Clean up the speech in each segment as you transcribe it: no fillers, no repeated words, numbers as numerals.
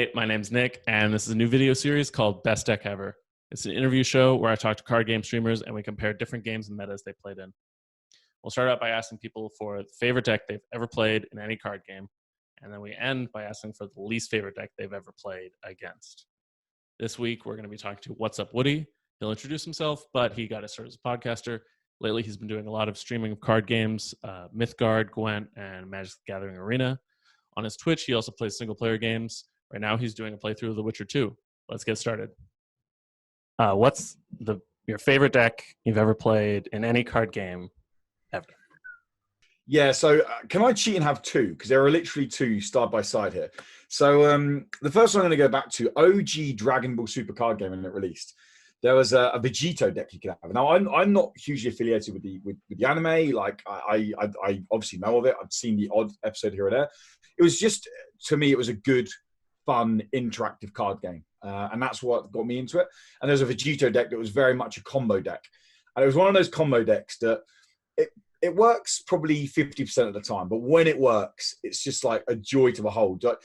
Hey, my name's Nick, and this is a new video series called Best Deck Ever. It's an interview show where I talk to card game streamers and we compare different games and metas they played in. We'll start out by asking people for the favorite deck they've ever played in any card game, and then we end by asking for the least favorite deck they've ever played against. This week, we're going to be talking to What's Up Woody. He'll introduce himself, but he got his start as a podcaster. Lately, he's been doing a lot of streaming of card games, Mythgard, Gwent, and Magic the Gathering Arena. On his Twitch, he also plays single-player games. Right now, he's doing a playthrough of The Witcher 2. Let's get started. What's your favorite deck you've ever played in any card game ever? Yeah, so can I cheat and have two? Because there are literally two side by side here. So the first one I'm going to go back to, OG Dragon Ball Super card game when it released. There was a Vegito deck you could have. Now, I'm not hugely affiliated with the anime. Like, I obviously know of it. I've seen the odd episode here or there. It was just, to me, it was a good, fun, interactive card game. And that's what got me into it. And there's a Vegito deck that was very much a combo deck. And it was one of those combo decks that it works probably 50% of the time. But when it works, it's just like a joy to behold. Like,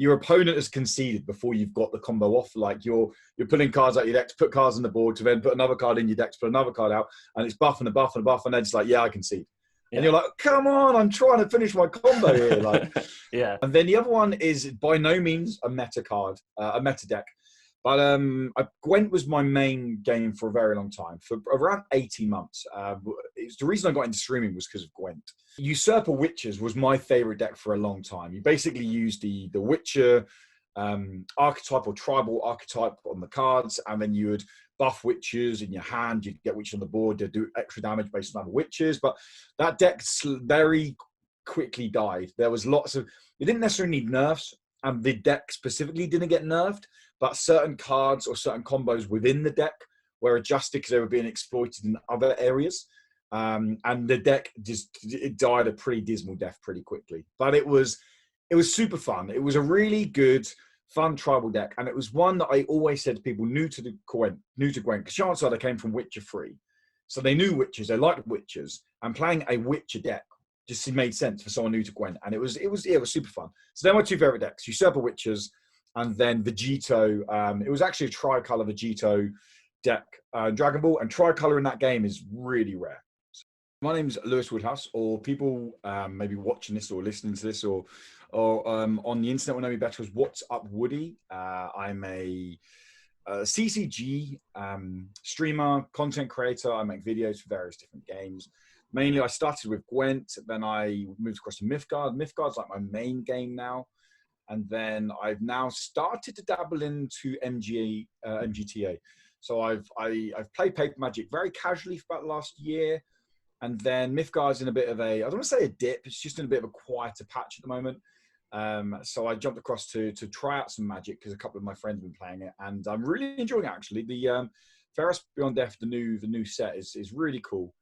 your opponent has conceded before you've got the combo off. Like, you're pulling cards out your deck to put cards on the board to then put another card in your deck to put another card out. And it's buff and a buff and a buff. And they're just like, yeah, I concede. Yeah. And you're like, come on, I'm trying to finish my combo here. Like, yeah. And then the other one is by no means a meta card, a meta deck. But Gwent was my main game for a very long time, for around 18 months. It's the reason I got into streaming was because of Gwent. Usurper Witches was my favorite deck for a long time. You basically use the Witcher archetype or tribal archetype on the cards, and then you would buff witches in your hand. You'd get witches on the board to do extra damage based on other witches. But that deck very quickly died. There was lots of, it didn't necessarily need nerfs, and the deck specifically didn't get nerfed, but certain cards or certain combos within the deck were adjusted because they were being exploited in other areas. And the deck it died a pretty dismal death pretty quickly. But it was super fun. It was a really good, fun tribal deck, and it was one that I always said to people new to Gwent, because chances are they came from Witcher 3. So they knew witches, they liked witches, and playing a Witcher deck just made sense for someone new to Gwent, and it was super fun. So they're my two favorite decks: Usurper Witches, and then Vegito. It was actually a tricolor Vegito deck, Dragon Ball, and tricolor in that game is really rare. So my name's Lewis Woodhouse, or people maybe watching this or listening to this or on the internet will know me better as What's Up Woody. I'm a CCG streamer, content creator. I make videos for various different games. Mainly, I started with Gwent, then I moved across to Mythgard. Mythgard's like my main game now. And then I've now started to dabble into MtGA. So I've played Paper Magic very casually for about the last year. And then Mythgard's in a bit of I don't want to say a dip, it's just in a bit of a quieter patch at the moment. So I jumped across to try out some Magic because a couple of my friends have been playing it. And I'm really enjoying it, actually. The Ferris Beyond Death, the new set is really cool.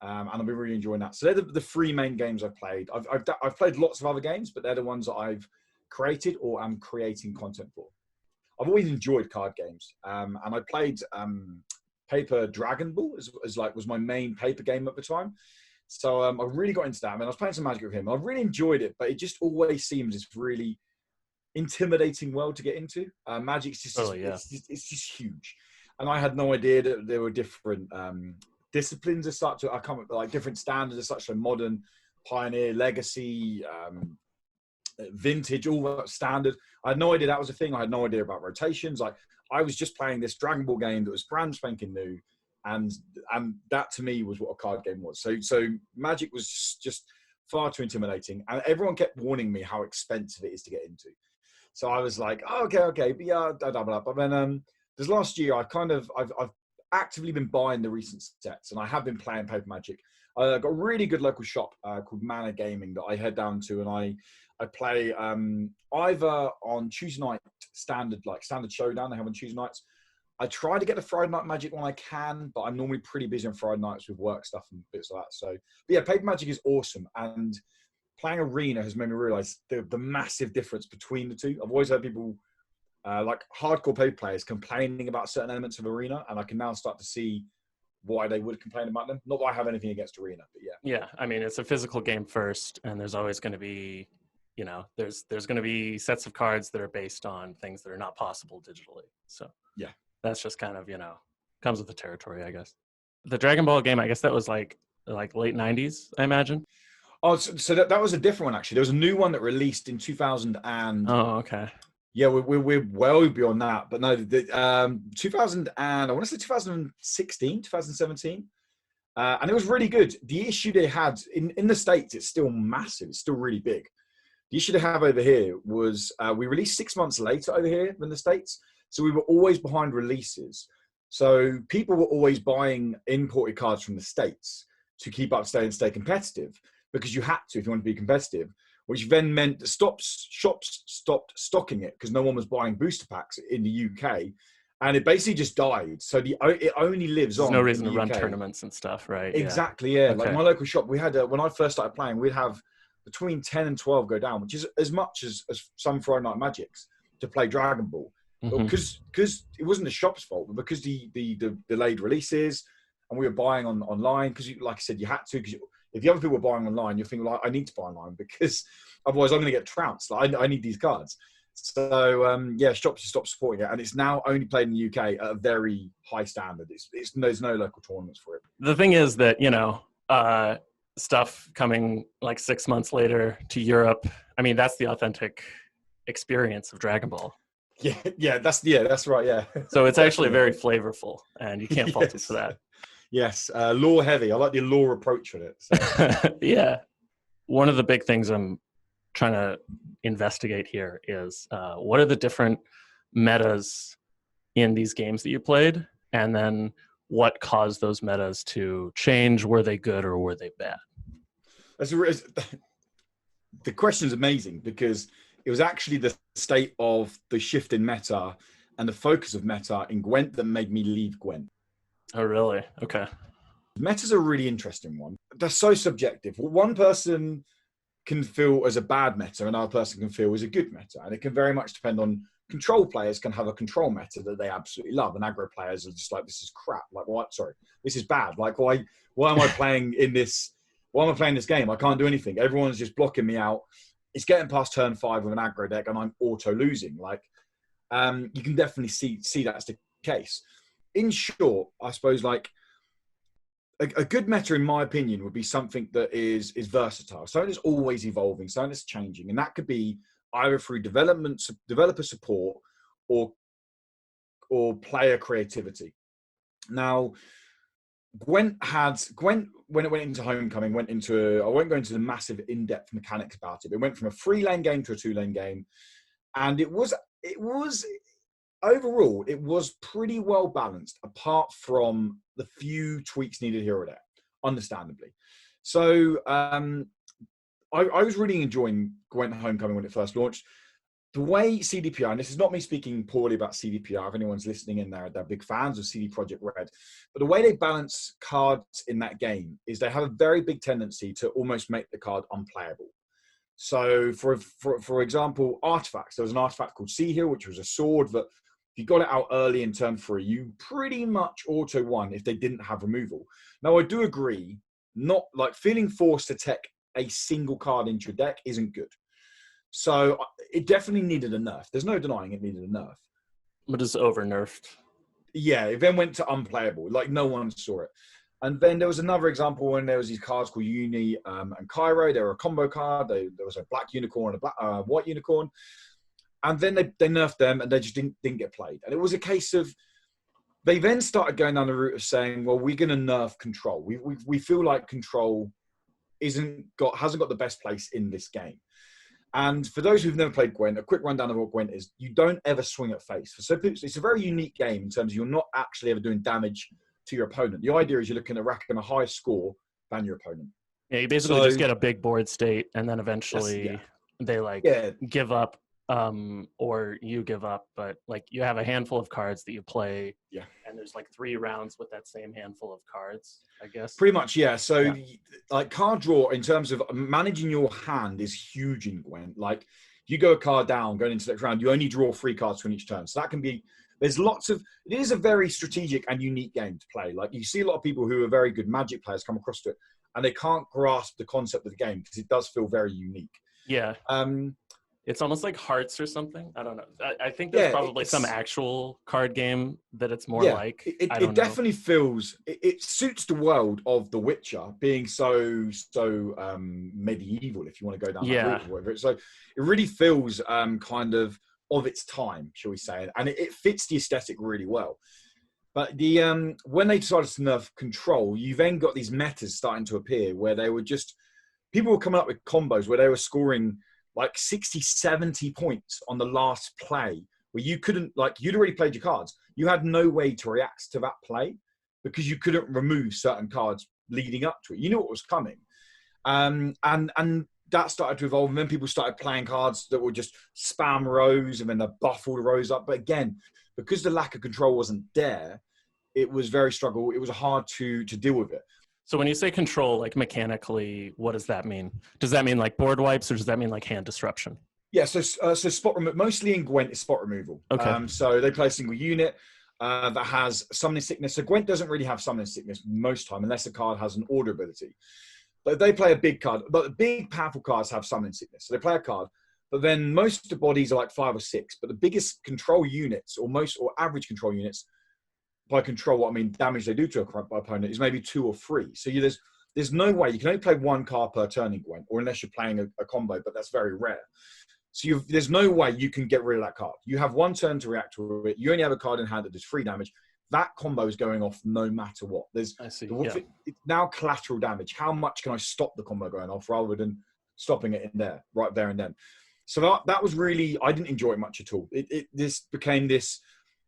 And I've been really enjoying that. So they're the three main games I've played. I've played lots of other games, but they're the ones that I've created or am creating content for. I've always enjoyed card games, and I played Paper Dragon Ball was my main paper game at the time. So I really got into that. I mean, I was playing some Magic with him. I really enjoyed it, but it just always seems this really intimidating world to get into. Magic's just it's just huge, and I had no idea that there were different disciplines as such. I come up with like different standards as such, like modern, pioneer, legacy, vintage, all that standard. I had no idea that was a thing. I had no idea about rotations. Like, I was just playing this Dragon Ball game that was brand spanking new, and that to me was what a card game was. So Magic was just far too intimidating, and everyone kept warning me how expensive it is to get into. So I was like, oh, okay, but yeah, but then this last year I've actively been buying the recent sets, and I have been playing Paper Magic. I got a really good local shop called Manor Gaming that I head down to, and I play either on Tuesday night standard showdown they have on Tuesday nights. I try to get the Friday night Magic when I can, but I'm normally pretty busy on Friday nights with work stuff and bits like that. So, but yeah, Paper Magic is awesome, and playing Arena has made me realize the massive difference between the two. I've always heard people like hardcore paper players complaining about certain elements of Arena, and I can now start to see why they would complain about them. Not that I have anything against Arena, but yeah. Yeah, I mean, it's a physical game first, and there's always going to be you know, there's going to be sets of cards that are based on things that are not possible digitally. So Yeah. that's just kind of, you know, comes with the territory, I guess. The Dragon Ball game, I guess that was like late 90s, I imagine. Oh, so that was a different one, actually. There was a new one that released in 2000 and Oh, okay. yeah, we're well beyond that. But no, 2000 and I want to say 2016, 2017. And it was really good. The issue they had in the States, it's still massive. It's still really big. The issue they have over here was we released 6 months later over here than the States. So we were always behind releases. So people were always buying imported cards from the States to keep up to date and stay competitive, because you had to if you want to be competitive, which then meant that shops stopped stocking it because no one was buying booster packs in the UK. And it basically just died. So it only lives on. There's no reason to in the run UK. tournaments and stuff, right? Exactly, yeah. Okay. Like my local shop, we had when I first started playing, we'd have between 10 and 12 go down, which is as much as some Friday Night Magics to play Dragon Ball. Because it wasn't the shop's fault, but because the delayed releases, and we were buying online because, like I said, you had to. Because if the other people were buying online, you're thinking, like, I need to buy online because otherwise I'm going to get trounced. Like, I need these cards. So yeah, shops have stopped supporting it, and it's now only played in the UK at a very high standard. There's no local tournaments for it. The thing is that, you know, stuff coming like 6 months later to Europe, I mean, that's the authentic experience of Dragon Ball. Yeah, that's right. Yeah. So it's actually very flavorful, and you can't fault it for that. Yes, lore heavy. I like the lore approach with it. So. Yeah, one of the big things I'm trying to investigate here is what are the different metas in these games that you played, and then what caused those metas to change? Were they good or were they bad? The question is amazing because it was actually the state of the shift in meta and the focus of meta in Gwent that made me leave Gwent. Oh, really? Okay. Meta's a really interesting one. They're so subjective. One person can feel as a bad meta, another person can feel as a good meta. And it can very much depend on control players can have a control meta that they absolutely love. And aggro players are just like, this is crap. Like, what? Sorry, this is bad. Like, why am I playing in this? Why am I playing this game? I can't do anything. Everyone's just blocking me out. It's getting past turn 5 with an aggro deck and I'm auto losing. Like, you can definitely see that's the case. In short, I suppose, like, a good meta, in my opinion, would be something that is versatile, something that's always evolving, something that's changing, and that could be either through developer support, or player creativity. Now, Gwent when it went into Homecoming, I won't go into the massive in-depth mechanics about it. It went from a 3-lane game to a 2-lane game, and it was overall, it was pretty well balanced, apart from the few tweaks needed here or there, understandably. So I was really enjoying Gwent Homecoming when it first launched. The way CDPR, and this is not me speaking poorly about CDPR, if anyone's listening in there, they're big fans of CD Projekt Red, but the way they balance cards in that game is they have a very big tendency to almost make the card unplayable. So, for example, artifacts. There was an artifact called Sea Hill, which was a sword that if you got it out early in turn 3, you pretty much auto won if they didn't have removal. Now, I do agree, not like feeling forced to tech a single card into your deck isn't good. So it definitely needed a nerf. There's no denying it needed a nerf. But it's over nerfed. Yeah, it then went to unplayable. Like, no one saw it. And then there was another example when there was these cards called Uni and Cairo. They were a combo card. There was a black unicorn and a white unicorn. And then they nerfed them and they just didn't get played. And it was a case of, they then started going down the route of saying, well, we're going to nerf control. We feel like control hasn't got the best place in this game. And for those who've never played Gwent, a quick rundown of what Gwent is: you don't ever swing at face. So it's a very unique game in terms of you're not actually ever doing damage to your opponent. The idea is you're looking at racking a higher score than your opponent. Yeah, you basically just get a big board state, and then eventually they give up, or you give up. But like, you have a handful of cards that you play, and there's like 3 rounds with that same handful of cards, I guess. Pretty much, yeah. So like, card draw in terms of managing your hand is huge in Gwent. Like, you go a card down going into the next round, you only draw 3 cards from each turn. So that can be, it is a very strategic and unique game to play. Like, you see a lot of people who are very good Magic players come across to it, and they can't grasp the concept of the game because it does feel very unique. Yeah. Um, It's almost like Hearts or something. I don't know. I think there's yeah, probably some actual card game that it's more yeah, like. it, I it don't know. definitely feels it suits the world of The Witcher being so medieval, if you want to go down that route Yeah. or whatever. So it really feels kind of its time, shall we say, and it fits the aesthetic really well. But the when they decided to nerf control, you then got these metas starting to appear where they were just people were coming up with combos where they were scoring like 60, 70 points on the last play, where you couldn't, like, you'd already played your cards. You had no way to react to that play because you couldn't remove certain cards leading up to it. You knew what was coming. And that started to evolve. And then people started playing cards that would just spam rows and then they buff all the rows up. But again, because the lack of control wasn't there, it was very struggle. It was hard to deal with it. So when you say control, like mechanically, what does that mean? Does that mean like board wipes, or does that mean like hand disruption? Yeah, so spot removal, mostly in Gwent, is spot removal. Okay. So they play a single unit that has summoning sickness. So Gwent doesn't really have summoning sickness most time, unless a card has an order ability. But they play a big card. But the big, powerful cards have summoning sickness. So they play a card. But then most of the bodies are like 5 or 6. But the biggest control units, or average control units, by control, what I mean damage they do to a opponent, is maybe 2 or 3. So there's no way you can only play 1 card per turn in Gwent, or unless you're playing a combo, but that's very rare. So there's no way you can get rid of that card. You have 1 turn to react to it. You only have a card in hand that does 3 damage. That combo is going off no matter what. I see. It's now collateral damage. How much can I stop the combo going off rather than stopping it in there, right there and then? So that was really, I didn't enjoy it much at all. This became this.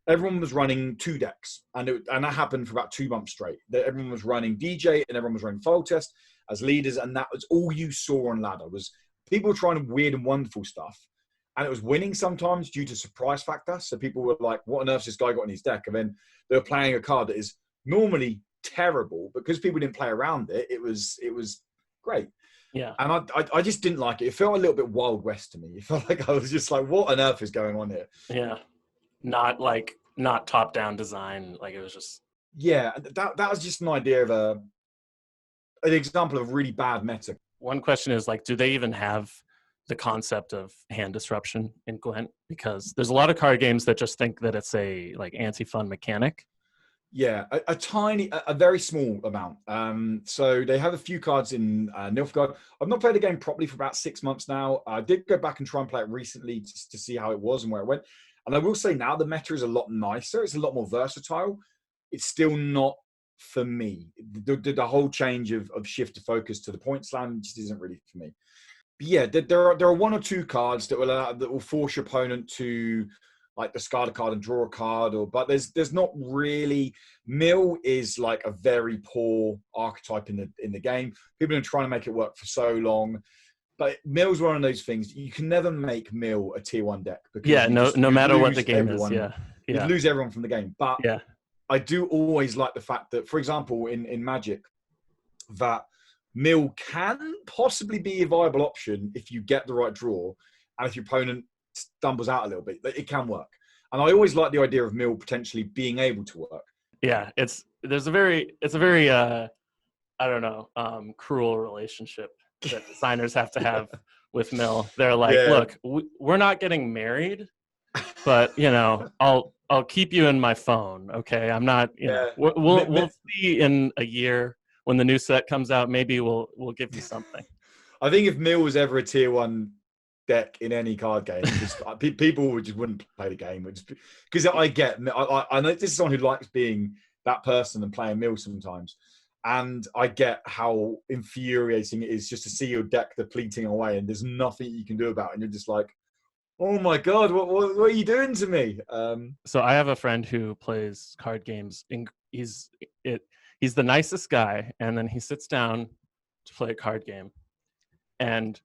Everyone was running 2 decks, and that happened for about 2 months straight. Everyone was running DJ and everyone was running Foul Test as leaders, and that was all you saw on ladder was people trying weird and wonderful stuff, and it was winning sometimes due to surprise factor. So people were like, "What on earth has this guy got in his deck?" And then they were playing a card that is normally terrible, but because people didn't play around it, it was great. Yeah, and I just didn't like it. It felt a little bit Wild West to me. It felt like I was just like, "What on earth is going on here?" Yeah. Not top-down design, like it was just that was just an idea of an example of really bad meta. One question is, like, do they even have the concept of hand disruption in Gwent? Because there's a lot of card games that just think that it's a like anti-fun mechanic. Yeah, a very small amount. So they have a few cards in Nilfgaard. I've not played the game properly for about 6 months now. I did go back and try and play it recently just to see how it was and where it went. And I will say now the meta is a lot nicer. It's a lot more versatile. It's still not for me. The whole change of shift to focus to the point slam just isn't really for me. But yeah, there are 1 or 2 cards that will force your opponent to like discard a card and draw a card, but there's not really. Mill is like a very poor archetype in the game. People have been trying to make it work for so long. But Mill's one of those things. You can never make Mill a tier 1 deck. Because no matter what the game everyone. is. You lose everyone from the game. But yeah, I do always like the fact that, for example, in Magic, that Mill can possibly be a viable option if you get the right draw, and if your opponent stumbles out a little bit, it can work. And I always like the idea of Mill potentially being able to work. Yeah, it's a very I don't know, cruel relationship that designers have to have with Mill. They're like, look, we're not getting married, but I'll keep you in my phone, okay? I'm not, we'll see in a year when the new set comes out. Maybe we'll give you something. I think if Mill was ever a tier 1 deck in any card game, people just wouldn't play the game, because I know this is someone who likes being that person and playing Mill sometimes. And I get how infuriating it is just to see your deck depleting away and there's nothing you can do about it. And you're just like, oh my God, what are you doing to me? So I have a friend who plays card games. He's the nicest guy. And then he sits down to play a card game. And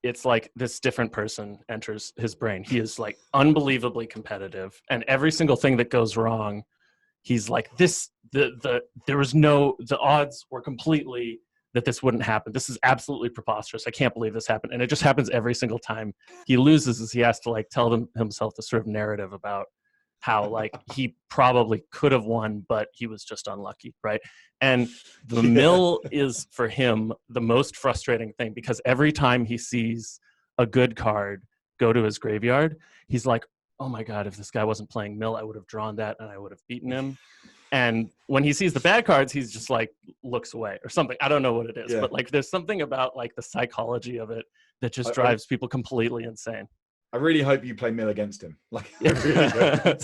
it's like this different person enters his brain. He is like unbelievably competitive. And every single thing that goes wrong, he's like, the odds were completely that this wouldn't happen. This is absolutely preposterous. I can't believe this happened. And it just happens every single time he loses, as he has to like tell himself this sort of narrative about how like he probably could have won, but he was just unlucky, right? And the Mill is for him the most frustrating thing, because every time he sees a good card go to his graveyard, he's like, oh my God, if this guy wasn't playing mill, I would have drawn that and I would have beaten him. And when he sees the bad cards, he's just like looks away or something. I don't know what it is, but like there's something about like the psychology of it that just drives people completely insane. I really hope you play mill against him. Like, I really hope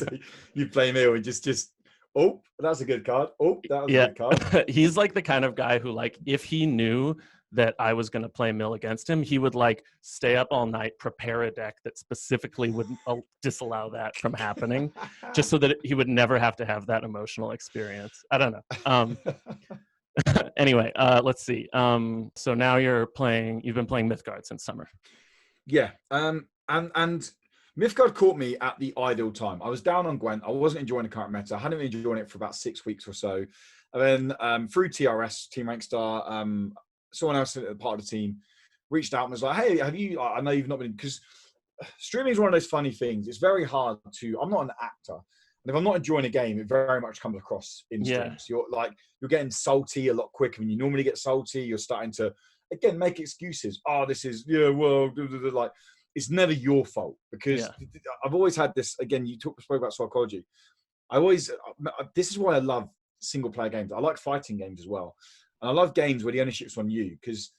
you play mill and just, oh, that's a good card. Oh, that was a good card. He's like the kind of guy who, like, if he knew that I was going to play mill against him, he would like stay up all night, prepare a deck that specifically would disallow that from happening, just so that he would never have to have that emotional experience. I don't know. Anyway, let's see. So now you've been playing Mythgard since summer. Yeah. And Mythgard caught me at the ideal time. I was down on Gwent. I wasn't enjoying the current meta. I hadn't been enjoying it for about 6 weeks or so. And then through TRS, Team Rank Star, someone else at the part of the team reached out and was like, hey, I know you've not been, because streaming is one of those funny things. It's very hard I'm not an actor. And if I'm not enjoying a game, it very much comes across in streams. You're getting salty a lot quicker than you normally get salty. You're starting to, again, make excuses. Oh, this is, like, it's never your fault, because I've always had this, again, you spoke about psychology. This is why I love single player games. I like fighting games as well. And I love games where the ownership's on you, because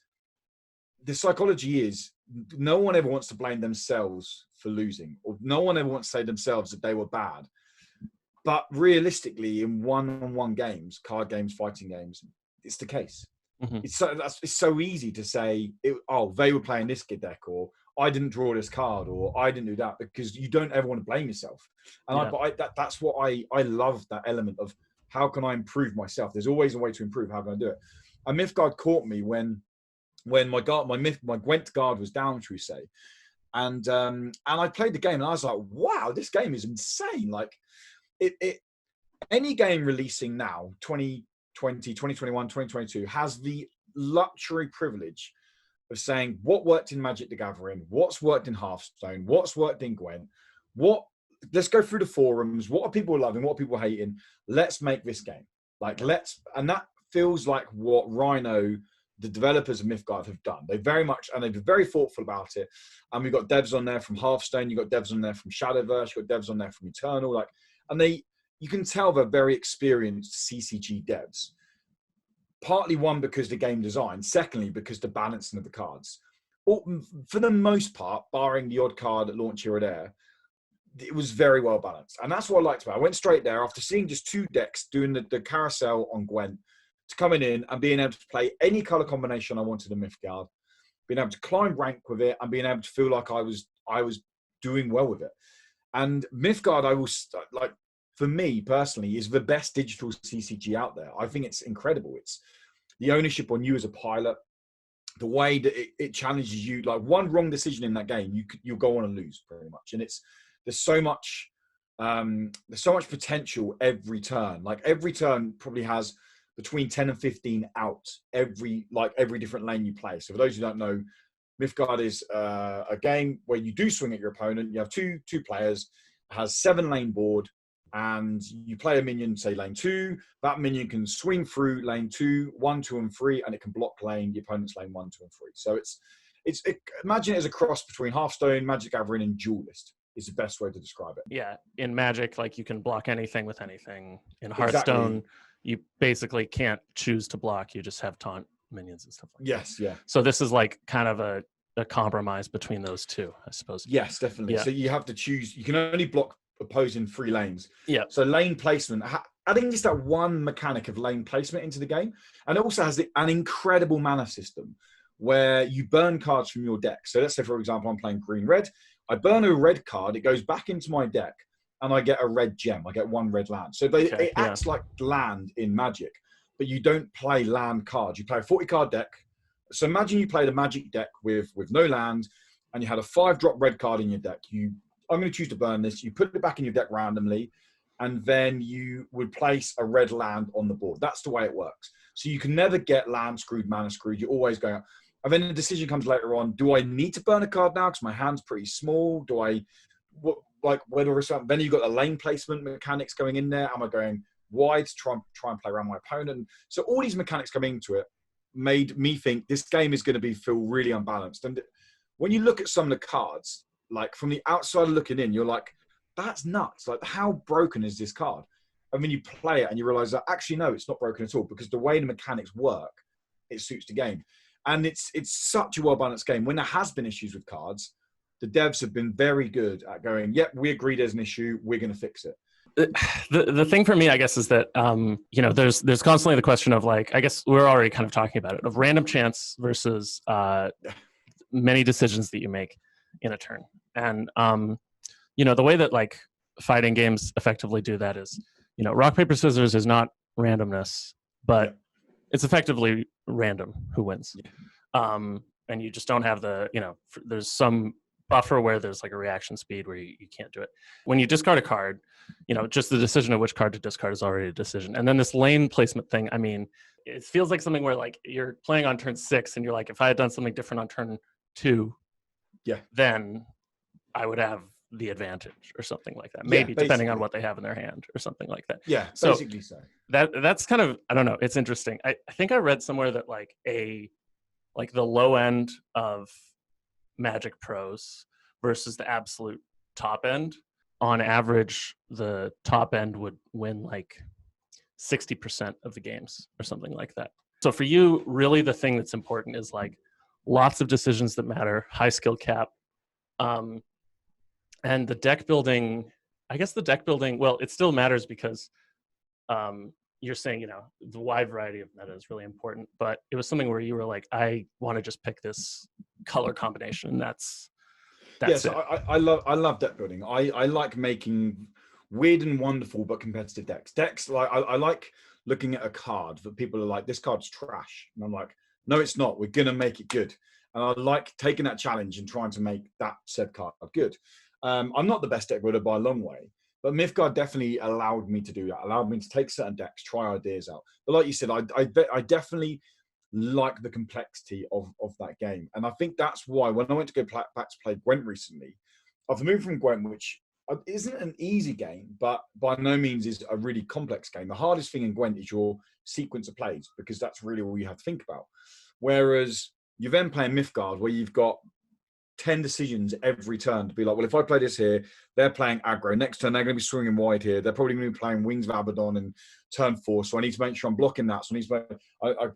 the psychology is no one ever wants to blame themselves for losing, or no one ever wants to say themselves that they were bad. But realistically, in one-on-one games, card games, fighting games, it's the case. Mm-hmm. It's so easy to say, they were playing this good deck, or I didn't draw this card, or I didn't do that, because you don't ever want to blame yourself. And that's what I love, that element of how can I improve myself? There's always a way to improve. How can I do it? And Mythgard caught me when my Gwent guard was down, shall we say. And I played the game and I was like, wow, this game is insane. Like any game releasing now, 2020, 2021, 2022, has the luxury privilege of saying what worked in Magic the Gathering, what's worked in Hearthstone, what's worked in Gwent, let's go through the forums, what are people loving, what are people hating, let's make this game. And that feels like what Rhino, the developers of Mythgard, have done. They've been very thoughtful about it. And we've got devs on there from Hearthstone, you've got devs on there from Shadowverse, you've got devs on there from Eternal, you can tell they're very experienced CCG devs. Partly one, because the game design, secondly, because the balancing of the cards. For the most part, barring the odd card at launch here or there, it was very well balanced. And that's what I liked about it. I went straight there after seeing just 2 decks doing the carousel on Gwent, to coming in and being able to play any color combination I wanted in Mythgard, being able to climb rank with it, and being able to feel like I was doing well with it. And Mythgard, for me personally, is the best digital CCG out there. I think it's incredible. It's the ownership on you as a pilot, the way that it challenges you. Like, one wrong decision in that game, you'll go on and lose pretty much. And there's so much potential every turn. Like, every turn probably has between 10 and 15 out every different lane you play. So for those who don't know, Mythgard is a game where you do swing at your opponent. You have two players, has 7 lane board, and you play a minion, say lane 2. That minion can swing through lane 2, 1, 2, and 3, and it can block the opponent's lane 1, 2, and 3. So imagine it as a cross between Hearthstone, Magic the Gathering, and Duelist is the best way to describe it. Yeah, in Magic, you can block anything with anything. In Hearthstone, you basically can't choose to block. You just have taunt minions and stuff like that. Yes, yeah. So this is kind of a compromise between those two, I suppose. Yes, definitely. Yeah. So you have to choose. You can only block opposing 3 lanes. Yeah. So lane placement, adding just that one mechanic of lane placement into the game, and it also has an incredible mana system where you burn cards from your deck. So let's say, for example, I'm playing green-red. I burn a red card, it goes back into my deck, and I get a red gem. I get 1 red land. So it acts like land in Magic, but you don't play land cards. You play a 40-card deck. So imagine you played a Magic deck with no land, and you had a 5-drop red card in your deck. I'm going to choose to burn this. You put it back in your deck randomly, and then you would place a red land on the board. That's the way it works. So you can never get land screwed, mana screwed. You're always going, and then the decision comes later on, do I need to burn a card now because my hand's pretty small? Do I, whether or something? Then you've got the lane placement mechanics going in there. Am I going wide to try and play around my opponent? So all these mechanics coming into it made me think this game is going to feel really unbalanced. And when you look at some of the cards, like from the outside looking in, you're like, that's nuts. Like, how broken is this card? And when you play it and you realize that actually, no, it's not broken at all, because the way the mechanics work, it suits the game. And it's such a well-balanced game. When there has been issues with cards, the devs have been very good at going, yep, we agree there's an issue, we're going to fix it. The thing for me, I guess, is that you know, there's constantly the question of, like, I guess we're already kind of talking about it, of random chance versus many decisions that you make in a turn. And you know, the way that, like, fighting games effectively do that is, you know, rock paper scissors is not randomness, but it's effectively random who wins. And you just don't have the, you know, there's some buffer where there's like a reaction speed where you can't do it. When you discard a card, you know, just the decision of which card to discard is already a decision. And then this lane placement thing, I mean, it feels like something where, like, you're playing on turn 6 and you're like, if I had done something different on turn 2, then I would have the advantage or something like that. Maybe, depending on what they have in their hand or something like that. Yeah, basically so. That's kind of, I don't know, it's interesting. I think I read somewhere that like the low end of Magic pros versus the absolute top end, on average, the top end would win like 60% of the games or something like that. So for you, really the thing that's important is like lots of decisions that matter, high skill cap, and the deck building. I guess the deck building, well, it still matters because you're saying, you know, the wide variety of meta is really important, but it was something where you were like, I want to just pick this color combination, and that's yes, it. I love deck building. I like making weird and wonderful but competitive decks. Like, I like looking at a card that people are like, this card's trash, and I'm like, no, it's not, we're gonna make it good. And I like taking that challenge and trying to make that said card good. I'm not the best deck builder by a long way, but Mythgard definitely allowed me to do that, allowed me to take certain decks, try ideas out. But like you said, I definitely like the complexity of that game. And I think that's why when I went to go back to play Gwent recently, I've moved from Gwent, which isn't an easy game, but by no means is a really complex game. The hardest thing in Gwent is your sequence of plays, because that's really all you have to think about. Whereas you're then playing Mythgard, where you've got 10 decisions every turn to be like, well, if I play this here, they're playing aggro. Next turn, they're going to be swinging wide here. They're probably going to be playing Wings of Abaddon in turn 4. So I need to make sure I'm blocking that. So I need to make, I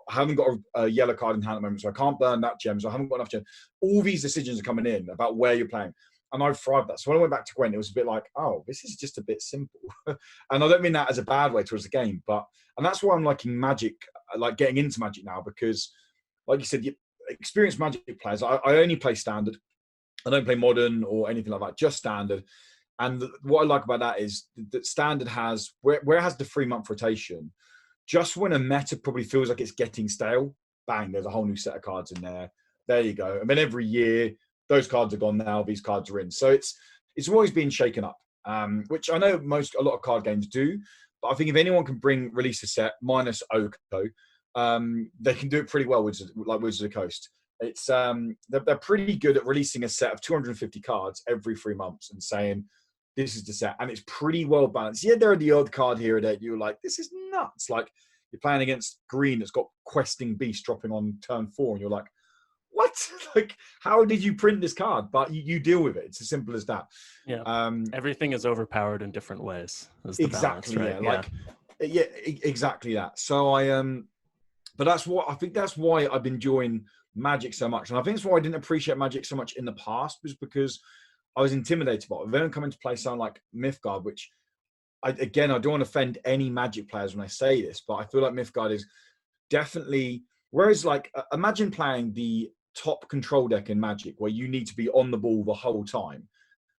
haven't got a yellow card in hand at the moment, so I can't burn that gem. So I haven't got enough gems. All these decisions are coming in about where you're playing. And I've thrived that. So when I went back to Gwent, it was a bit like, oh, this is just a bit simple. And I don't mean that as a bad way towards the game, and that's why I'm liking Magic, like getting into Magic now, because like you said, experienced Magic players, I only play standard. I don't play modern or anything like that, just standard. And what I like about that is that standard has, where it has the 3-month rotation, just when a meta probably feels like it's getting stale, bang, there's a whole new set of cards in there. There you go. And then every year, those cards are gone now, these cards are in. So it's always been shaken up, which I know a lot of card games do. But I think if anyone can release a set minus Oko, they can do it pretty well with like Wizards of the Coast. It's they're pretty good at releasing a set of 250 cards every 3 months and saying this is the set, and it's pretty well balanced. Yeah, there are the odd card here or there you're like, this is nuts. Like you're playing against green that's got Questing Beast dropping on turn 4, and you're like, what? Like, how did you print this card? But you deal with it. It's as simple as that. Yeah. Everything is overpowered in different ways. Exactly. Balance, right? Yeah, exactly that. So but I think that's why I've been enjoying Magic so much. And I think that's why I didn't appreciate Magic so much in the past, was because I was intimidated by it. Then coming to play something like Mythgard, which I don't want to offend any Magic players when I say this, but I feel like Mythgard is definitely, whereas like imagine playing the top control deck in Magic where you need to be on the ball the whole time.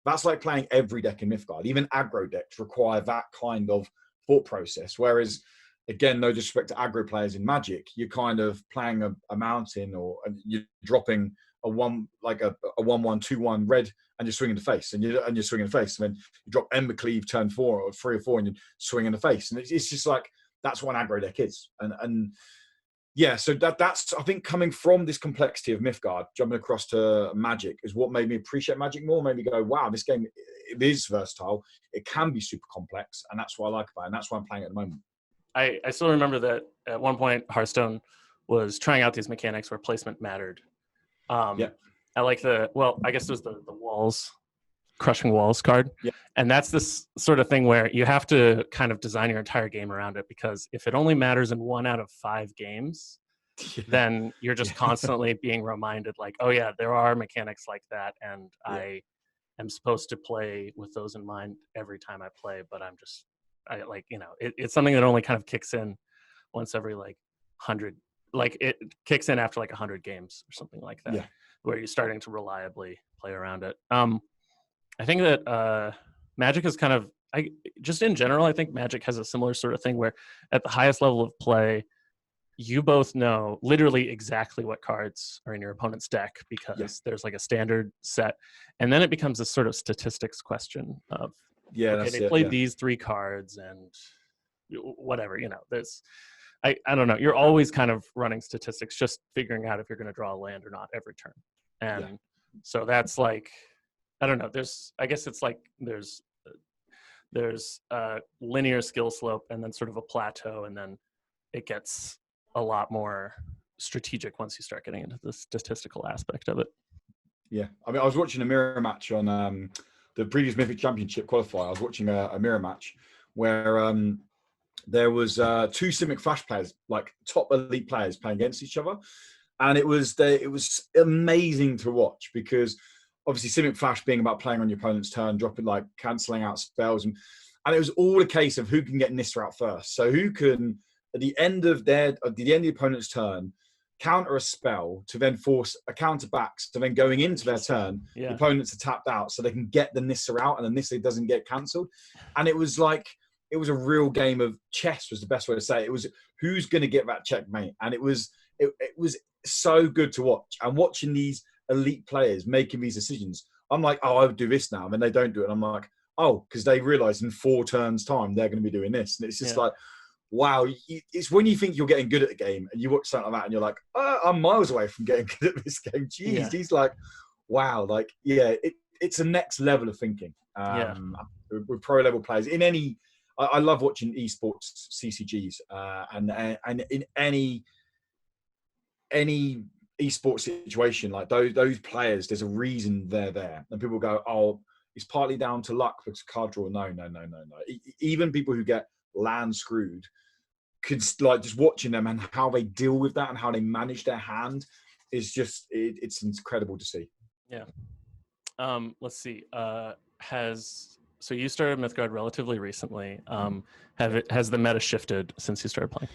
That's like playing every deck in Mythgard. Even aggro decks require that kind of thought process. Whereas, again, no disrespect to aggro players in Magic, you're kind of playing a mountain, or you're dropping a 1-1, 2-1 red, and you're swinging the face, and you're swinging the face. And then you drop Ember Cleave turn 4 or 3 or 4, and you're swinging the face. And it's just like, that's what an aggro deck is. And yeah, so that's, I think, coming from this complexity of Mythgard, jumping across to Magic is what made me appreciate Magic more, made me go, wow, this game, it is versatile. It can be super complex, and that's what I like about it, and that's why I'm playing at the moment. I still remember that at one point Hearthstone was trying out these mechanics where placement mattered. I like I guess there's the walls, crushing walls card. Yeah. And that's this sort of thing where you have to kind of design your entire game around it, because if it only matters in 1 out of 5 games, then you're just constantly being reminded, like, oh yeah, there are mechanics like that, and I am supposed to play with those in mind every time I play, but it's something that only kind of kicks in once every 100, it kicks in after 100 games or something like that, where you're starting to reliably play around it. I think that Magic is kind of, just in general, I think Magic has a similar sort of thing where at the highest level of play, you both know literally exactly what cards are in your opponent's deck, because there's a standard set. And then it becomes this sort of statistics question of, okay, they played these 3 cards and whatever, there's, I don't know. You're always kind of running statistics, just figuring out if you're going to draw a land or not every turn. And so that's I don't know. I guess it's there's a linear skill slope and then sort of a plateau, and then it gets a lot more strategic once you start getting into the statistical aspect of it. Yeah. I mean, I was watching a mirror match on the previous Mythic Championship qualifier. I was watching a mirror match where there was 2 Simic Flash players, top elite players, playing against each other. And it was amazing to watch, because obviously Simic Flash being about playing on your opponent's turn, dropping, cancelling out spells. And it was all a case of who can get Nissa out first. So who can, at the end of the opponent's turn, counter a spell to then force a counter back. So then going into their turn, the opponents are tapped out, so they can get the Nissa out, and the Nissa doesn't get cancelled. And it was a real game of chess, was the best way to say it. It was who's going to get that checkmate. And it was so good to watch. And watching these elite players making these decisions, I'm like, oh, I would do this now. And then they don't do it. And I'm like, oh, because they realize in 4 turns time, they're going to be doing this. And it's just wow. It's when you think you're getting good at the game and you watch something like that and you're like, oh, I'm miles away from getting good at this game. Jeez, he's like, wow. It's a next level of thinking with pro level players in any. I love watching esports CCGs and in any esports situation, those players, there's a reason they're there, and people go, oh, it's partly down to luck because card draw. No. Even people who get land screwed could just watching them and how they deal with that and how they manage their hand is just it's incredible to see. Let's see. So you started Mythgard relatively recently. Has the meta shifted since you started playing?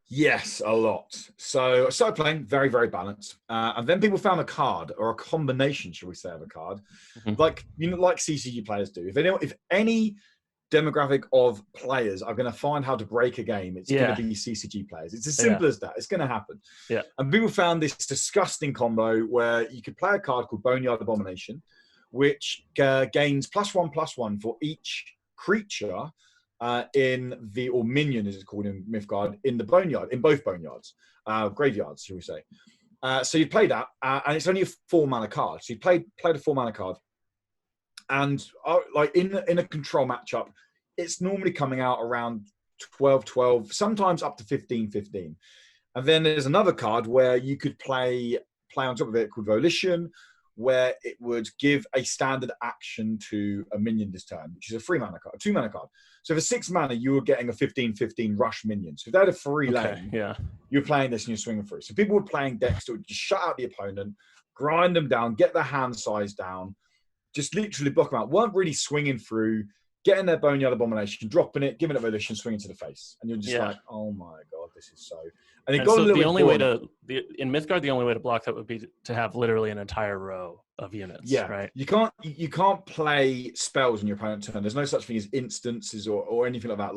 Yes, a lot. So I started playing very, very balanced. And then people found a card, or a combination, shall we say, of a card. Like CCG players do. If any demographic of players are going to find how to break a game, it's going to be CCG players. It's as simple as that. It's going to happen. Yeah. And people found this disgusting combo where you could play a card called Boneyard Abomination, which gains +1/+1 for each creature or minion, as it's called in Mythgard, in both boneyards, graveyards, shall we say. So you play that, and it's only a 4-mana card. So you played a 4-mana card, and in a control matchup, it's normally coming out around 12/12, sometimes up to 15/15. And then there's another card where you could play on top of it called Volition, where it would give a standard action to a minion this turn, which is a 3-mana card, a 2-mana card. So for 6 mana, you were getting a 15/15 rush minion. So if they had a free lane, you're playing this and you're swinging through. So people were playing decks that would just shut out the opponent, grind them down, get their hand size down, just literally block them out. Weren't really swinging through, getting their Boneyard Abomination, dropping it, giving it Volition, swinging to the face. And you're just like, oh my God, this is so... And it got a little bit boring. In Mythgard, the only way to block that would be to have literally an entire row of units. Yeah, right. You can't play spells on your opponent's turn. There's no such thing as instances or anything like that.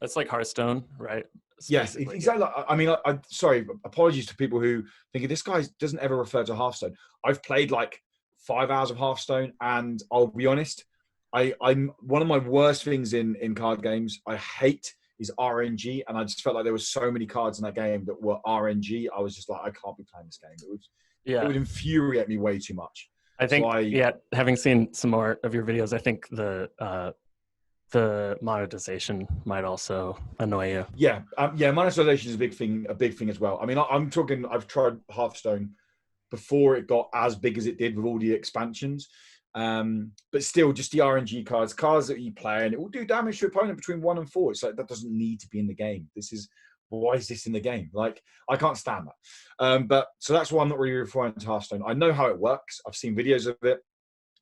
That's like Hearthstone, right? Yes, exactly. I mean, I'm sorry. Apologies to people who think this guy doesn't ever refer to Hearthstone. I've played 5 hours of Hearthstone, and I'll be honest, I'm one of my worst things in card games I hate is RNG, and I just felt like there were so many cards in that game that were RNG. I was just like, I can't be playing this game. It would infuriate me way too much. I think, having seen some more of your videos, I think the monetization might also annoy you. Yeah, monetization is a big thing as well. I mean, I'm talking. I've tried Hearthstone before it got as big as it did with all the expansions. But still, just the RNG cards that you play, and it will do damage to your opponent between 1 and 4. It's like, that doesn't need to be in the game. Why is this in the game? Like, I can't stand that. But so that's why I'm not really referring to Hearthstone. I know how it works. I've seen videos of it.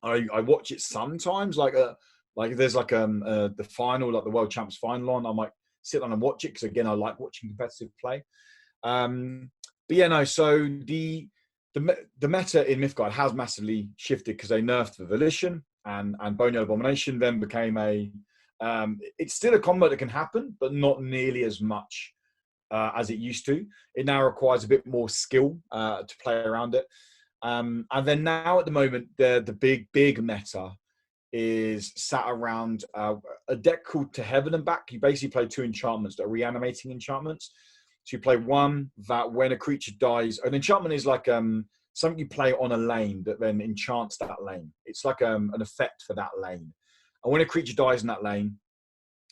I watch it sometimes, like there's like the final, like the World Champs final on. I might sit down and watch it because, again, I like watching competitive play. But yeah, no. So the meta in Mythgard has massively shifted because they nerfed the Volition, and Boneyard Abomination then became it's still a combo that can happen, but not nearly as much as it used to. It now requires a bit more skill to play around it. And then now at the moment, the big meta is sat around a deck called To Heaven and Back. You basically play 2 enchantments that are reanimating enchantments. So you play one that when a creature dies, an enchantment is like something you play on a lane that then enchants that lane. It's like an effect for that lane. And when a creature dies in that lane,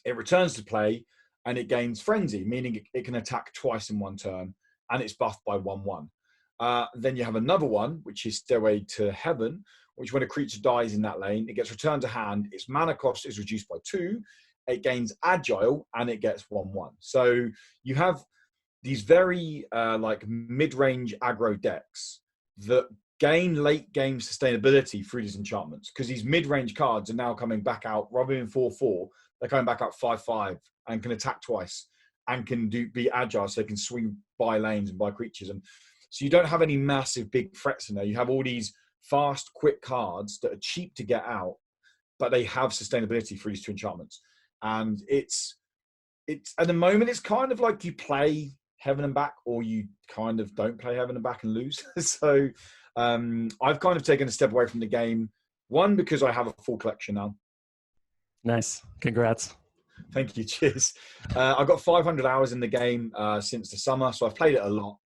it returns to play and it gains Frenzy, meaning it can attack twice in 1 turn, and it's buffed by 1/1. Then you have another one, which is Stairway to Heaven, which when a creature dies in that lane, it gets returned to hand, its mana cost is reduced by 2, it gains Agile, and it gets 1/1. So you have these very like mid-range aggro decks that gain late game sustainability through these enchantments, because these mid-range cards are now coming back out rather than 4/4, they're coming back out 5/5 and can attack twice and can be agile, so they can swing by lanes and by creatures. And so you don't have any massive big threats in there. You have all these fast, quick cards that are cheap to get out, but they have sustainability for these 2 enchantments. And it's at the moment, it's kind of like you play Heaven and Back, or you kind of don't play Heaven and Back and lose. So I've kind of taken a step away from the game. One, because I have a full collection now. Nice. Congrats. Thank you. Cheers. I've got 500 hours in the game since the summer, so I've played it a lot.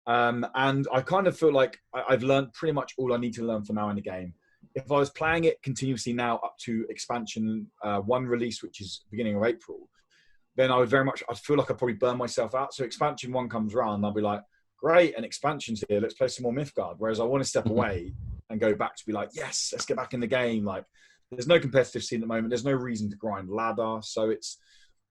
And I kind of feel like I've learned pretty much all I need to learn for now in the game. If I was playing it continuously now up to expansion 1 release, which is beginning of April, then I feel like I'd probably burn myself out. So expansion 1 comes around, and I'll be like, great, and expansion's here, let's play some more Mythgard. Whereas I want to step away and go back to be like, yes, let's get back in the game. Like, there's no competitive scene at the moment. There's no reason to grind ladder. So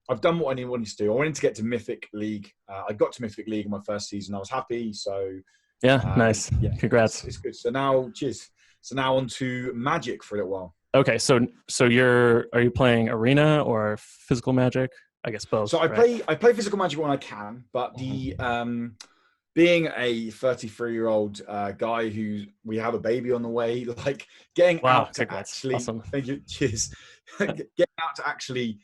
I've done what I wanted to do. I wanted to get to Mythic League. I got to Mythic League in my first season. I was happy. So yeah, nice. Yeah, congrats. It's good. So now, cheers. So now on to Magic for a little while. Okay, so are you playing Arena or physical Magic? I guess both. So I play physical Magic when I can, but the being a 33-year-old guy we have a baby on the way, like getting out to actually, awesome. Thank you, cheers. Getting out to actually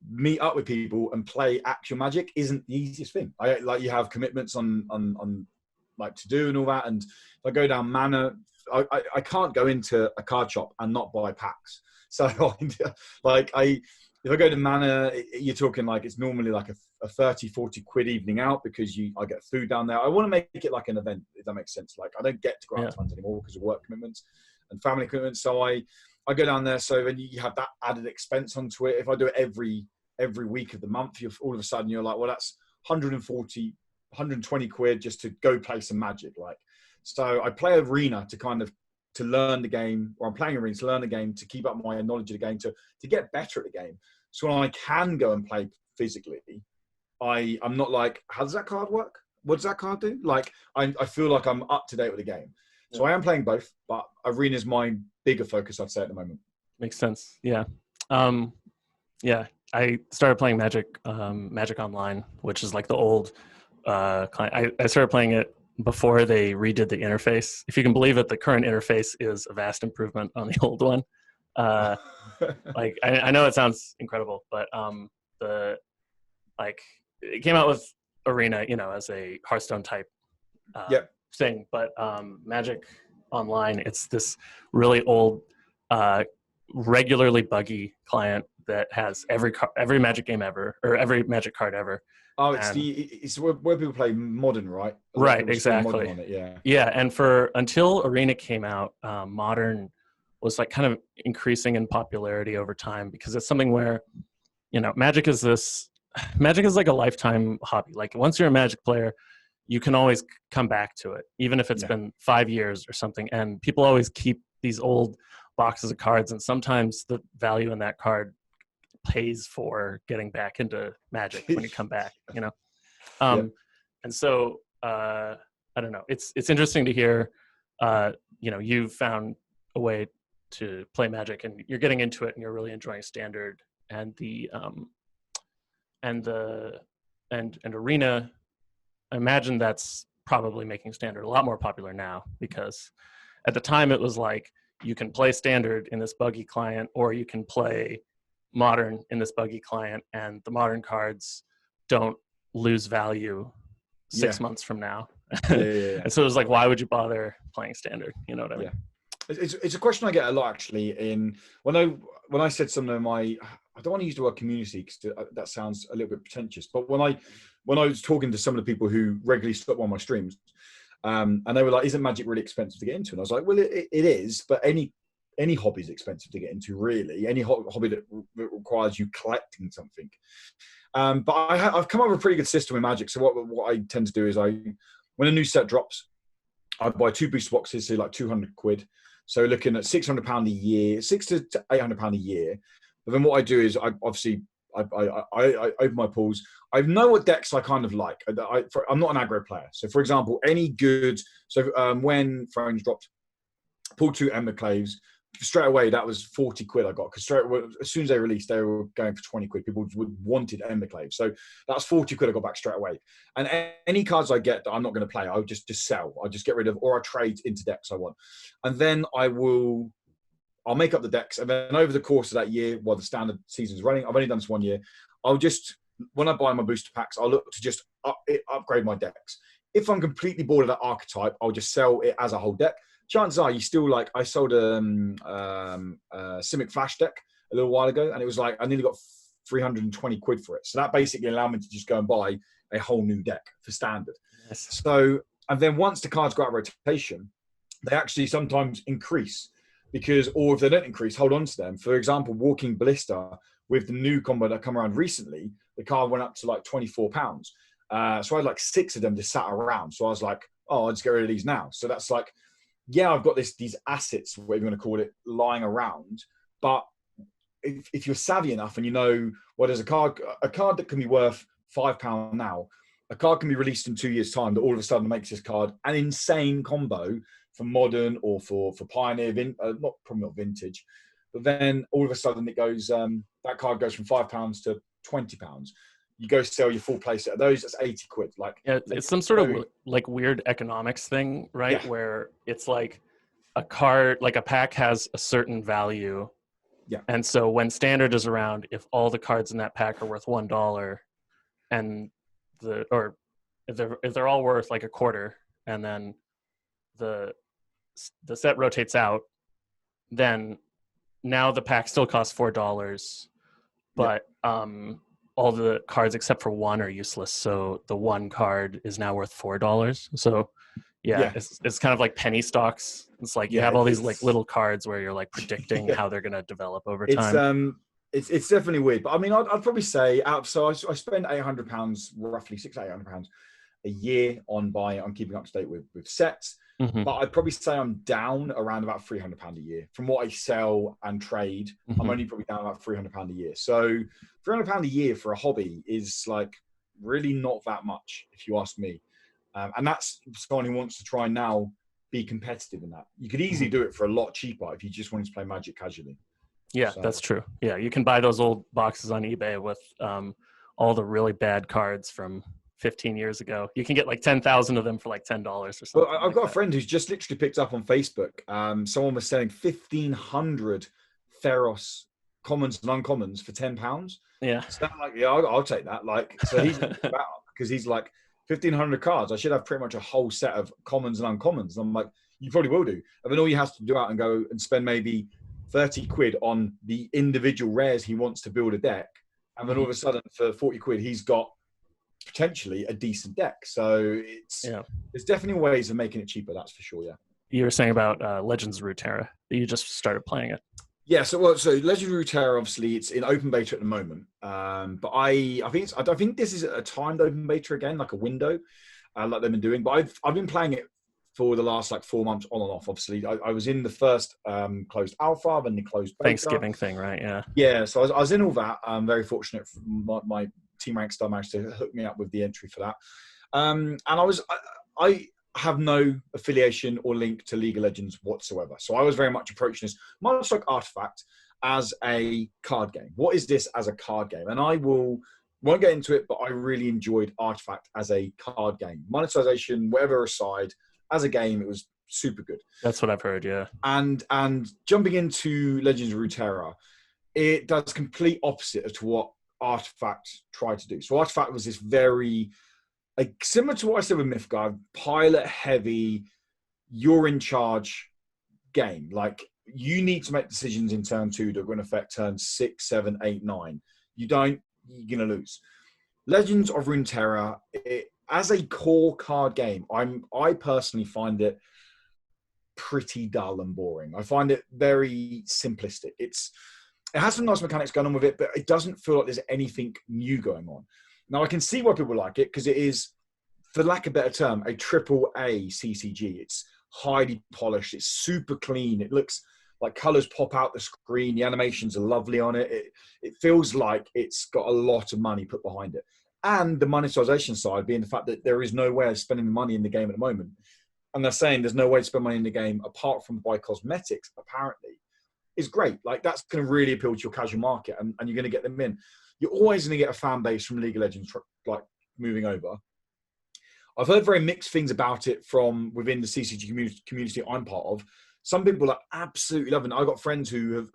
meet up with people and play actual Magic isn't the easiest thing. You have commitments on like to do and all that. And if I go down mana, I can't go into a card shop and not buy packs. So if I go to mana, you're talking like it's normally like a 30, 40 quid evening out, because I get food down there. I want to make it like an event, if that makes sense. Like, I don't get to go out tons anymore because of work commitments and family commitments. So I go down there. So then you have that added expense onto it. If I do it every week of the month, all of a sudden you're like, well, that's 140, 120 quid just to go play some Magic. Like, so I play Arena to learn the game, or I'm playing Arena to learn the game, to keep up my knowledge of the game, to get better at the game. So when I can go and play physically, I'm not like, how does that card work? What does that card do? Like, I feel like I'm up to date with the game. So I am playing both, but Arena is my bigger focus, I'd say, at the moment. Makes sense. Yeah. I started playing Magic Online, which is like the old client. I started playing it before they redid the interface. If you can believe it, the current interface is a vast improvement on the old one. Like, I know it sounds incredible, but it came out with Arena, as a Hearthstone type thing. But Magic Online, it's this really old, regularly buggy client that has every Magic game ever, or every Magic card ever. Oh, it's where people play Modern, right? Right, exactly. On it, yeah, and until Arena came out, Modern was like kind of increasing in popularity over time, because it's something where, Magic is like a lifetime hobby. Like, once you're a Magic player, you can always come back to it, even if it's been 5 years or something. And people always keep these old boxes of cards, and sometimes the value in that card pays for getting back into Magic when you come back, you know? And so, I don't know, it's interesting to hear, you know, you've found a way to play Magic and you're getting into it and you're really enjoying Standard and and Arena. I imagine that's probably making Standard a lot more popular now, because at the time it was like, you can play Standard in this buggy client, or you can play Modern in this buggy client, and the Modern cards don't lose value 6 months from now. And so it was like, why would you bother playing Standard? You know what I mean? It's a question I get a lot, actually. When I said some of my, I don't want to use the word community because that sounds a little bit pretentious, but when I was talking to some of the people who regularly stop on my streams, and they were like, "Isn't Magic really expensive to get into?" And I was like, "Well, it is, but any hobby is expensive to get into, really. Any hobby that requires you collecting something." But I've come up with a pretty good system in Magic. So what I tend to do is when a new set drops, I buy 2 booster boxes, so like £200. So looking at £600 a year, £600 to £800 a year. But then what I do is I open my pools. I know what decks I kind of like. I'm not an aggro player. So for example, when Thrones dropped, pulled 2 Emberclaves. Straight away, that was £40 I got, because straight away, as soon as they released, they were going for £20. People wanted Emberclave, so that's £40 I got back straight away. And any cards I get that I'm not going to play, I would just sell. I just get rid of, or I trade into decks I want, and then I'll make up the decks, and then over the course of that year, while the standard season's running, I've only done this 1 year. When I buy my booster packs, I'll look to just upgrade my decks. If I'm completely bored of that archetype, I'll just sell it as a whole deck. Chances are you still like, I sold a Simic Flash deck a little while ago, and it was like, I nearly got £320 for it. So that basically allowed me to just go and buy a whole new deck for standard. Yes. So, and then once the cards go out of rotation, they actually sometimes increase, or if they don't increase, hold on to them. For example, Walking Ballista, with the new combo that come around recently, the card went up to like £24. So I had like 6 of them just sat around. So I was like, oh, I'll just get rid of these now. So that's like, yeah, I've got these assets, whatever you want to call it, lying around. But if you're savvy enough and you know, well, there's a card that can be worth £5 now, a card can be released in 2 years' time that all of a sudden makes this card an insane combo for Modern or for Pioneer, probably not Vintage. But then all of a sudden it goes, that card goes from £5 to £20. You go sell your full play set of those, that's £80. Like, yeah, it's some sort of like weird economics thing, right? Yeah. Where it's like a card, like a pack has a certain value. Yeah. And so when Standard is around, if all the cards in that pack are worth $1, and if they're all worth like a quarter, and then the set rotates out, then now the pack still costs $4, but all the cards except for one are useless. So the one card is now worth $4. So it's kind of like penny stocks. It's like you have all these like little cards where you're like predicting how they're going to develop over time. It's definitely weird, but I mean, I'd probably say so I spend £800, roughly £600-800 a year on keeping up to date with sets. Mm-hmm. But I'd probably say I'm down around about £300 a year from what I sell and trade. Mm-hmm. I'm only probably down about £300 a year. So £300 a year for a hobby is like really not that much, if you ask me. And that's someone who wants to try now be competitive in that. You could easily do it for a lot cheaper if you just wanted to play Magic casually. Yeah, so. That's true. Yeah, you can buy those old boxes on eBay with all the really bad cards from 15 years ago. You can get like 10,000 of them for like $10 or something. Well, I've got a friend who's just literally picked up on Facebook. Someone was selling 1,500 Theros commons and uncommons for £10. Yeah. So I'm like, yeah, I'll take that. Like, so he's because he's like 1,500 cards. I should have pretty much a whole set of commons and uncommons. And I'm like, you probably will do. And then all you have to do out and go and spend maybe £30 on the individual rares he wants to build a deck. And then all of a sudden for £40, he's got potentially a decent deck. So there's definitely ways of making it cheaper, that's for sure. Yeah, you were saying about Legends of Runeterra that you just started playing it. Yeah, so Legends of Runeterra, obviously it's in open beta at the moment, but I think this is a timed open beta again, like a window. like they've been doing. But I've been playing it for the last like 4 months on and off. Obviously, I was in the first closed alpha, then the closed beta. Thanksgiving thing, right? Yeah. Yeah, so I was in all that. I'm very fortunate. My team rank star managed to hook me up with the entry for that. And I have no affiliation or link to League of Legends whatsoever. So I was very much approaching this much like Artifact as a card game. What is this as a card game? And I won't get into it, but I really enjoyed Artifact as a card game. Monetization, whatever aside, as a game, it was super good. That's what I've heard, yeah. And jumping into Legends of Runeterra, it does complete opposite to what Artifact tried to do. So Artifact was this very, like, similar to what I said with Mythgard, pilot heavy, you're in charge game. Like, you need to make decisions in turn 2 that are going to affect turns 6, 7, 8, 9. You don't, you're going to lose. Legends of Runeterra, as a core card game, I personally find it pretty dull and boring. I find it very simplistic. It has some nice mechanics going on with it, but it doesn't feel like there's anything new going on. Now, I can see why people like it, because it is, for lack of a better term, a triple A CCG. It's highly polished. It's super clean. It looks like colors pop out the screen. The animations are lovely on it. It feels like it's got a lot of money put behind it. And the monetization side being the fact that there is no way of spending the money in the game at the moment. And they're saying there's no way to spend money in the game apart from buy cosmetics, apparently, is great. Like, that's going to really appeal to your casual market, and you're going to get them in. You're always going to get a fan base from League of Legends, like, moving over. I've heard very mixed things about it from within the CCG community I'm part of. Some people are absolutely loving it. I've got friends who have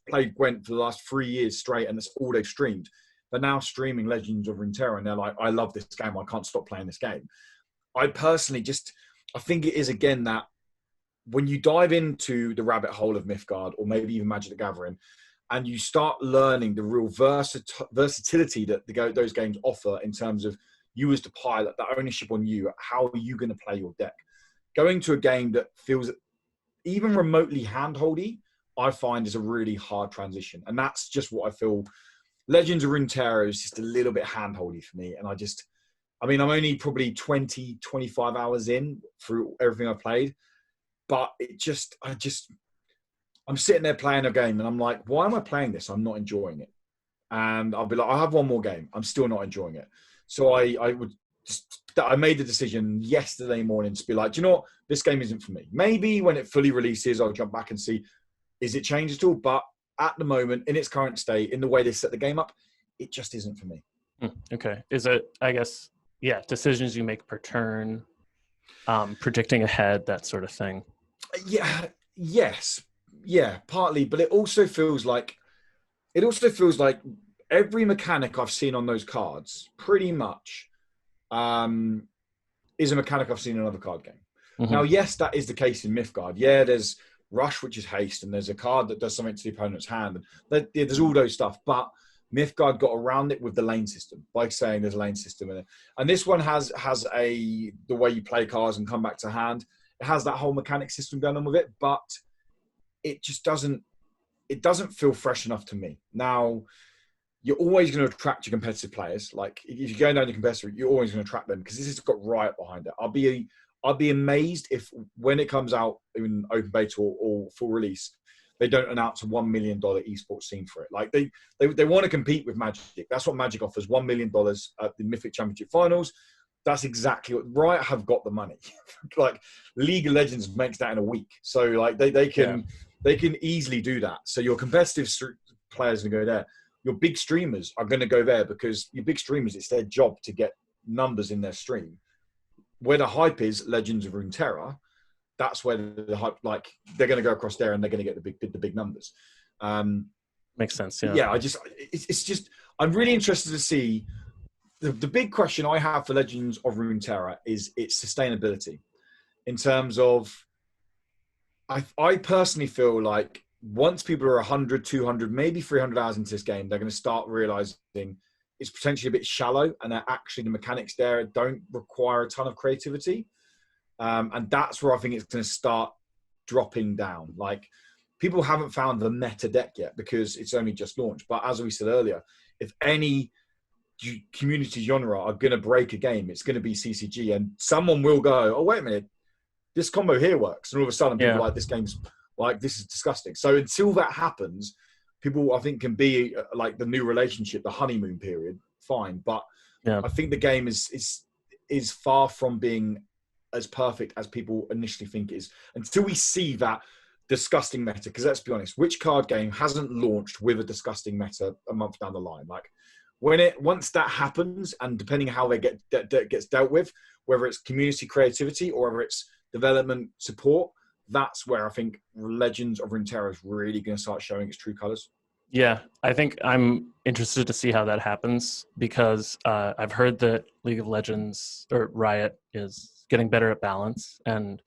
played Gwent for the last 3 years straight, and that's all they've streamed. They're now streaming Legends of Runeterra, and they're like, I love this game. I can't stop playing this game. I personally I think it is, again, that when you dive into the rabbit hole of Mythgard, or maybe even Magic the Gathering, and you start learning the real versatility that those games offer in terms of you as the pilot, that ownership on you, how are you going to play your deck? Going to a game that feels even remotely handholdy, I find is a really hard transition. And that's just what I feel. Legends of Runeterra is just a little bit handholdy for me. And I'm only probably 20, 25 hours in through everything I've played. But I'm sitting there playing a game and I'm like, why am I playing this? I'm not enjoying it. And I'll be like, I have one more game. I'm still not enjoying it. So I made the decision yesterday morning to be like, do you know what? This game isn't for me. Maybe when it fully releases, I'll jump back and see, is it changed at all? But at the moment, in its current state, in the way they set the game up, it just isn't for me. Okay. Is it, I guess, decisions you make per turn, predicting ahead, that sort of thing? Yeah, partly. But it also feels like every mechanic I've seen on those cards pretty much is a mechanic I've seen in another card game. Mm-hmm. Now, yes, that is the case in Mythgard. Yeah, there's Rush, which is haste, and there's a card that does something to the opponent's hand. And there's all those stuff. But Mythgard got around it with the lane system by saying there's a lane system in it. And this one has the way you play cards and come back to hand. It has that whole mechanic system going on with it, but it just doesn't feel fresh enough to me. Now, you're always going to attract your competitive players. Like, if you're going down your competitor, you're always going to attract them because this has got Riot behind it. I'll be amazed if when it comes out in open beta or full release, they don't announce a $1 million esports scene for it. Like, they want to compete with Magic. That's what Magic offers, $1 million at the Mythic Championship finals. That's exactly what Riot have got the money. Like, League of Legends makes that in a week. So like they can easily do that. So your competitive players are going to go there. Your big streamers are going to go there because your big streamers, it's their job to get numbers in their stream. Where the hype is Legends of Runeterra, that's where the hype, like, they're going to go across there and they're going to get the big numbers. Makes sense. Yeah. It's just, I'm really interested to see the big question I have for Legends of Runeterra is its sustainability in terms of, I personally feel like once people are 100, 200, maybe 300 hours into this game, they're going to start realizing it's potentially a bit shallow and that actually the mechanics there don't require a ton of creativity. And that's where I think it's going to start dropping down. Like, people haven't found the meta deck yet because it's only just launched. But as we said earlier, if any community genre are going to break a game, it's going to be CCG, and someone will go, oh wait a minute, this combo here works, and all of a sudden people are like, this game's like, this is disgusting. So until that happens, people, I think, can be like the new relationship, the honeymoon period, fine. But I think the game is far from being as perfect as people initially think it is until we see that disgusting meta. Because let's be honest, which card game hasn't launched with a disgusting meta a month down the line? Like once that happens, and depending how they gets dealt with, whether it's community creativity or whether it's development support, that's where I think Legends of Runeterra is really going to start showing its true colors. Yeah, I think I'm interested to see how that happens, because I've heard that League of Legends or Riot is getting better at balance. And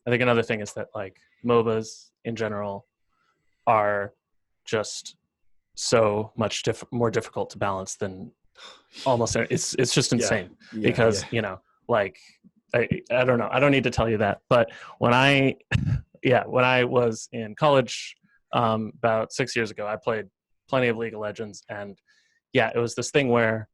I think another thing is that like MOBAs in general are just so much more difficult to balance than almost it's just insane. Because you know, like I don't know, I don't need to tell you that, but when I was in college about 6 years ago, I played plenty of League of Legends, and it was this thing where,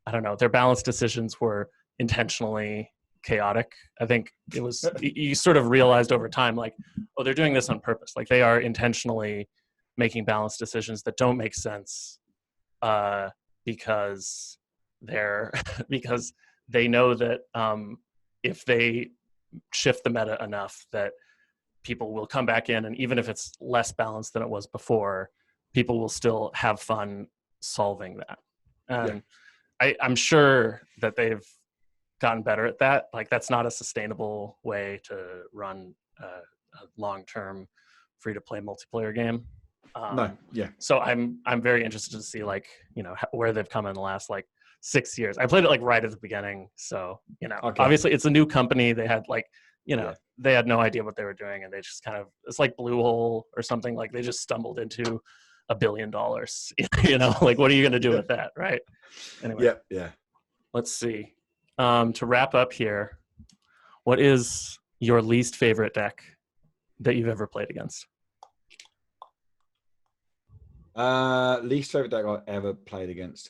I don't know, their balance decisions were intentionally chaotic. I think it was, you sort of realized over time, like, oh, they're doing this on purpose. Like they are intentionally making balance decisions that don't make sense because because they know that if they shift the meta enough, that people will come back in, and even if it's less balanced than it was before, people will still have fun solving that. I'm sure that they've gotten better at that. Like that's not a sustainable way to run a long-term free-to-play multiplayer game. So I'm very interested to see, like, you know, where they've come in the last like 6 years. I played it like right at the beginning, so you know, obviously it's a new company. They had like, you know, they had no idea what they were doing, and they just kind of, it's like Bluehole or something. Like they just stumbled into $1 billion. You know, like what are you going to do with that, right? Anyway, let's see. To wrap up here, what is your least favorite deck that you've ever played against? Least favorite deck I've ever played against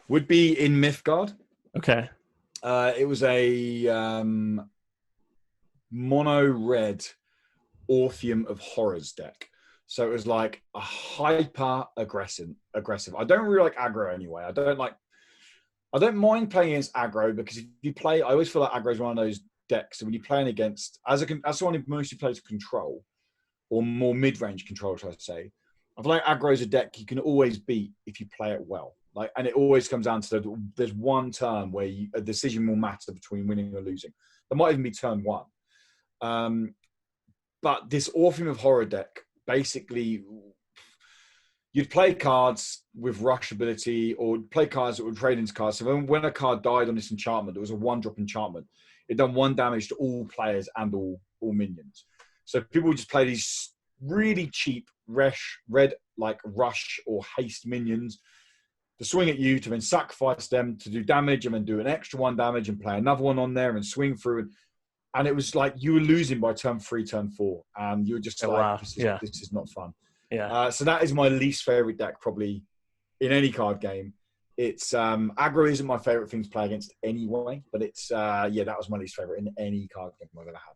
would be in Mythgard. Okay. It was a mono red Orpheum of Horrors deck. So it was like a hyper aggressive. I don't really like aggro anyway. I don't mind playing against aggro, because if you play, I always feel like aggro is one of those decks. So when you're playing against, as someone who mostly plays control, or more mid-range control, should I say, I feel like aggro is a deck you can always beat if you play it well. Like, and it always comes down to there's one turn where a decision will matter between winning or losing. There might even be turn one. But this Orpheum of Horror deck, basically, you'd play cards with rush ability, or play cards that would trade into cards. So when a card died on this enchantment, it was a 1-drop enchantment. It done 1 damage to all players and all minions. So people would just play these really cheap red like rush or haste minions to swing at you, to then sacrifice them to do damage, and then do an extra 1 damage and play another one on there and swing through. And it was like you were losing by turn 3, turn 4, and you were just this is not fun. So that is my least favorite deck, probably in any card game. It's aggro isn't my favorite thing to play against anyway, but it's that was my least favorite in any card game I've ever had.